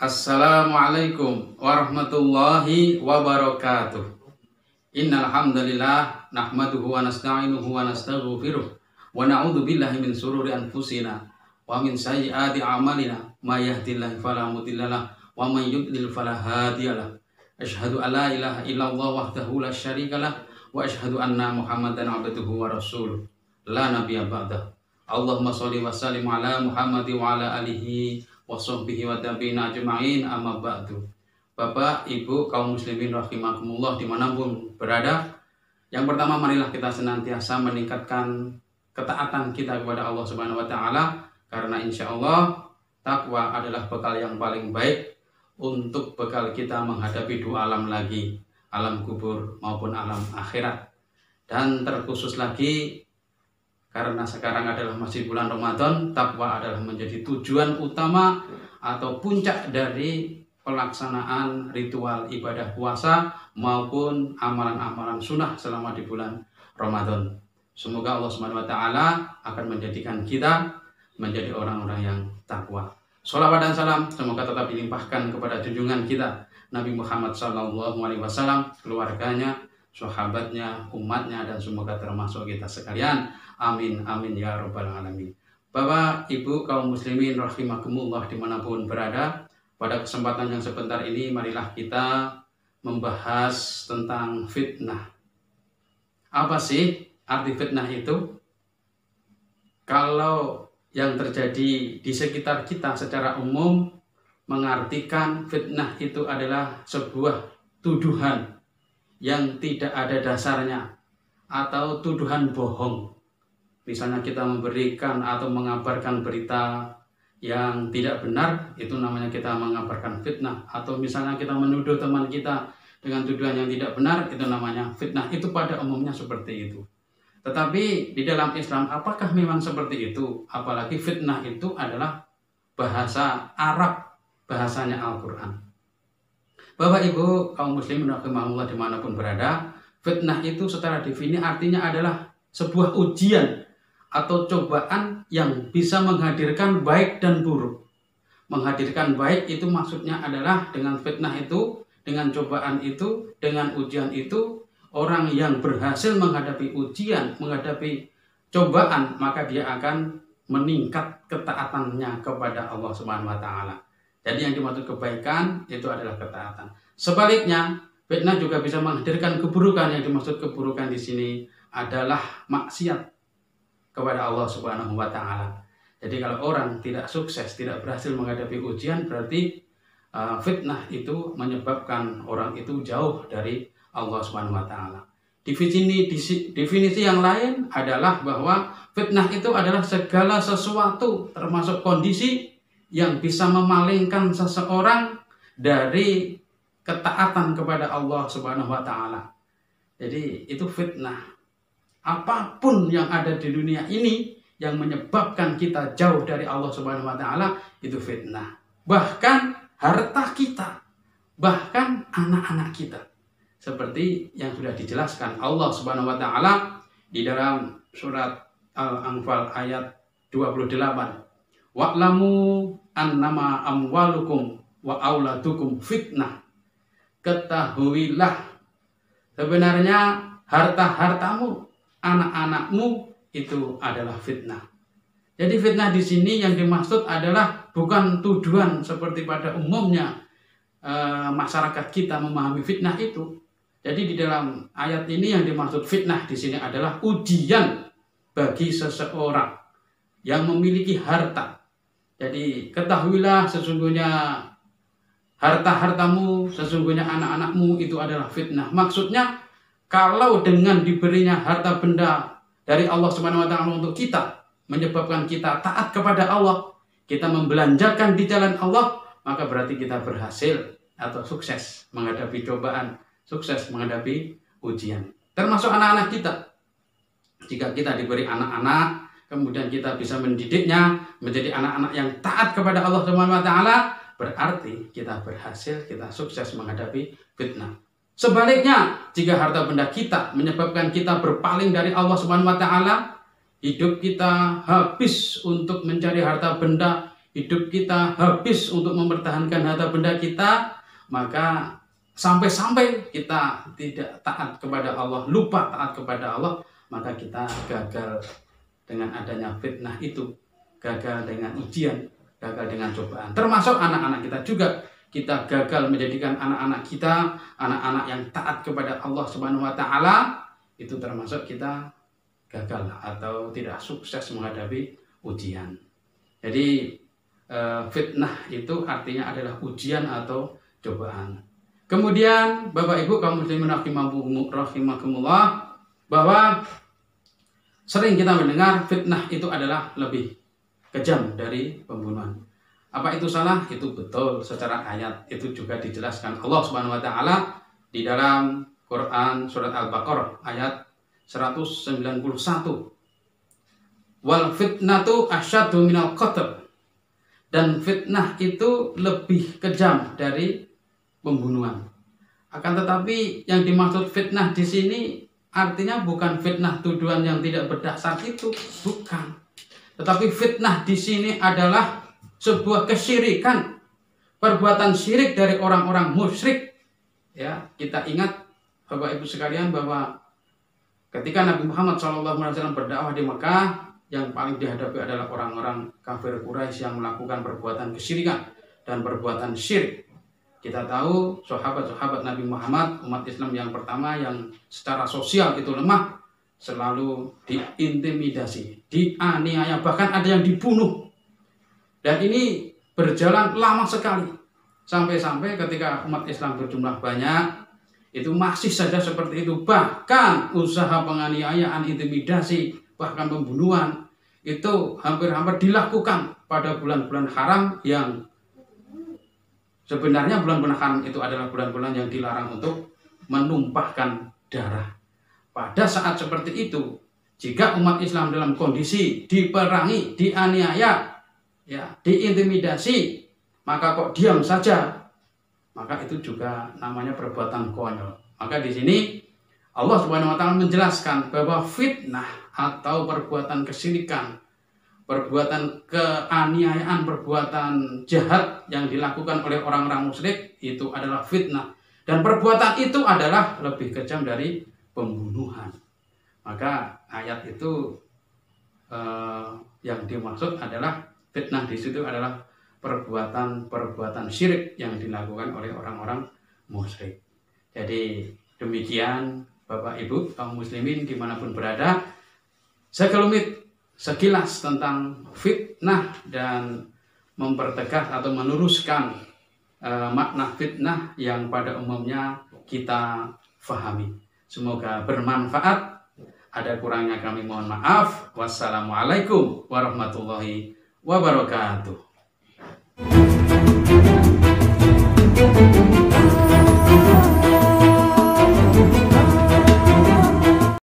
Assalamualaikum warahmatullahi wabarakatuh. Innal hamdalillah nahmaduhu wa nasta'inuhu wa nastaghfiruh wa na'udzu billahi min shururi anfusina wa min sayyiati a'malina may yahdihillahu fala mudhillalah wa may yudlil fala hadiyalah. Asyhadu an la ilaha illallah wahdahu la syarikalah wa asyhadu anna Muhammadan abduhu wa rasuluh la nabiyya ba'dah. Allahumma sholli wa sallim ala Muhammad wa ala alihi wa sahbihi wa tabi'in ajma'in, amma ba'du. Bapak, Ibu, kaum muslimin rahimakumullah dimanapun berada, yang pertama marilah kita senantiasa meningkatkan ketaatan kita kepada Allah Subhanahu wa taala, karena insya Allah takwa adalah bekal yang paling baik untuk bekal kita menghadapi dua alam lagi, alam kubur maupun alam akhirat. Dan terkhusus lagi karena sekarang adalah masih bulan Ramadan, takwa adalah menjadi tujuan utama atau puncak dari pelaksanaan ritual ibadah puasa maupun amalan-amalan sunnah selama di bulan Ramadan. Semoga Allah Subhanahu wa taala akan menjadikan kita menjadi orang-orang yang takwa. Sholawat dan salam semoga tetap dilimpahkan kepada junjungan kita Nabi Muhammad SAW, keluarganya, sahabatnya, umatnya, dan semoga termasuk kita sekalian. Amin, amin ya rabbal alamin. Bapak, Ibu, kaum muslimin rahimakumullah dimanapun berada, pada kesempatan yang sebentar ini marilah kita membahas tentang fitnah. Apa sih arti fitnah itu? Kalau yang terjadi di sekitar kita secara umum mengartikan fitnah itu adalah sebuah tuduhan yang tidak ada dasarnya atau tuduhan bohong. Misalnya kita memberikan atau mengabarkan berita yang tidak benar, itu namanya kita mengabarkan fitnah. Atau misalnya kita menuduh teman kita dengan tuduhan yang tidak benar, itu namanya fitnah. Itu pada umumnya seperti itu. Tetapi di dalam Islam apakah memang seperti itu? Apalagi fitnah itu adalah bahasa Arab, bahasanya Al-Quran. Bapak, Ibu, kaum muslimin rahimakumullah dimanapun berada, fitnah itu secara definisi artinya adalah sebuah ujian atau cobaan yang bisa menghadirkan baik dan buruk. Menghadirkan baik itu maksudnya adalah dengan fitnah itu, dengan cobaan itu, dengan ujian itu, orang yang berhasil menghadapi ujian, menghadapi cobaan, maka dia akan meningkat ketaatannya kepada Allah Subhanahu wa taala. Jadi yang dimaksud kebaikan itu adalah ketaatan. Sebaliknya, fitnah juga bisa menghadirkan keburukan. Yang dimaksud keburukan di sini adalah maksiat kepada Allah Subhanahu wa taala. Jadi kalau orang tidak sukses, tidak berhasil menghadapi ujian, berarti fitnah itu menyebabkan orang itu jauh dari Allah Subhanahu wa taala. Definisi yang lain adalah bahwa fitnah itu adalah segala sesuatu termasuk kondisi yang bisa memalingkan seseorang dari ketaatan kepada Allah Subhanahu wa taala. Jadi itu fitnah. Apapun yang ada di dunia ini yang menyebabkan kita jauh dari Allah Subhanahu wa taala, itu fitnah. Bahkan harta kita, bahkan anak-anak kita. Seperti yang sudah dijelaskan Allah Subhanahu wa taala di dalam surat Al-Anfal ayat 28. Wa'lamu annama amwalukum wa auladukum fitnah. Ketahuilah sebenarnya harta-hartamu, anak-anakmu itu adalah fitnah. Jadi fitnah di sini yang dimaksud adalah bukan tuduhan seperti pada umumnya masyarakat kita memahami fitnah itu. Jadi di dalam ayat ini yang dimaksud fitnah di sini adalah ujian bagi seseorang yang memiliki harta. Jadi ketahuilah sesungguhnya harta-hartamu, sesungguhnya anak-anakmu itu adalah fitnah. Maksudnya kalau dengan diberinya harta benda dari Allah Subhanahu wa taala untuk kita, menyebabkan kita taat kepada Allah, kita membelanjakan di jalan Allah, maka berarti kita berhasil atau sukses menghadapi cobaan, sukses menghadapi ujian. Termasuk anak-anak kita. Jika kita diberi anak-anak, kemudian kita bisa mendidiknya menjadi anak-anak yang taat kepada Allah Subhanahu wa taala, berarti kita berhasil, kita sukses menghadapi fitnah. Sebaliknya, jika harta benda kita menyebabkan kita berpaling dari Allah Subhanahu wa taala, hidup kita habis untuk mencari harta benda, hidup kita habis untuk mempertahankan harta benda kita, maka sampai-sampai kita tidak taat kepada Allah, lupa taat kepada Allah, maka kita gagal dengan adanya fitnah itu, gagal dengan ujian, gagal dengan cobaan. Termasuk anak-anak kita juga, kita gagal menjadikan anak-anak kita anak-anak yang taat kepada Allah Subhanahu wa taala, itu termasuk kita gagal atau tidak sukses menghadapi ujian. Jadi fitnah itu artinya adalah ujian atau cobaan. Kemudian Bapak Ibu kaum muslimin rahimakumullah, bahwa sering kita mendengar fitnah itu adalah lebih kejam dari pembunuhan. Apa itu salah? Itu betul, secara ayat itu juga dijelaskan Allah Subhanahu wa taala di dalam Quran surat Al-Baqarah ayat 191. Wal fitnatu asyaddu minal qatl. Dan fitnah itu lebih kejam dari pembunuhan. Akan tetapi yang dimaksud fitnah di sini artinya bukan fitnah tuduhan yang tidak berdasar itu, bukan. Tetapi fitnah di sini adalah sebuah kesyirikan, perbuatan syirik dari orang-orang musyrik. Ya, kita ingat Bapak Ibu sekalian bahwa ketika Nabi Muhammad SAW berdakwah di Mekah, yang paling dihadapi adalah orang-orang kafir Quraisy yang melakukan perbuatan kesyirikan dan perbuatan syirik. Kita tahu sahabat-sahabat Nabi Muhammad, umat Islam yang pertama yang secara sosial itu lemah, selalu diintimidasi, dianiaya, bahkan ada yang dibunuh. Dan ini berjalan lama sekali. Sampai-sampai ketika umat Islam berjumlah banyak, itu masih saja seperti itu. Bahkan usaha penganiayaan, intimidasi, bahkan pembunuhan itu hampir-hampir dilakukan pada bulan-bulan haram, yang sebenarnya bulan-bulan haram itu adalah bulan-bulan yang dilarang untuk menumpahkan darah. Pada saat seperti itu, jika umat Islam dalam kondisi diperangi, dianiaya, ya, diintimidasi, maka kok diam saja, maka itu juga namanya perbuatan konyol. Maka di sini Allah Subhanahu wa taala menjelaskan bahwa fitnah atau perbuatan kesyirikan, perbuatan keaniayaan, perbuatan jahat yang dilakukan oleh orang-orang musyrik itu adalah fitnah, dan perbuatan itu adalah lebih kejam dari pembunuhan. Maka ayat itu yang dimaksud adalah fitnah di situ adalah perbuatan syirik yang dilakukan oleh orang-orang musyrik. Jadi demikian Bapak Ibu kaum muslimin dimanapun berada, sekilas tentang fitnah dan mempertegas atau meluruskan makna fitnah yang pada umumnya kita fahami. Semoga bermanfaat. Ada kurangnya kami mohon maaf. Wassalamualaikum warahmatullahi wabarakatuh.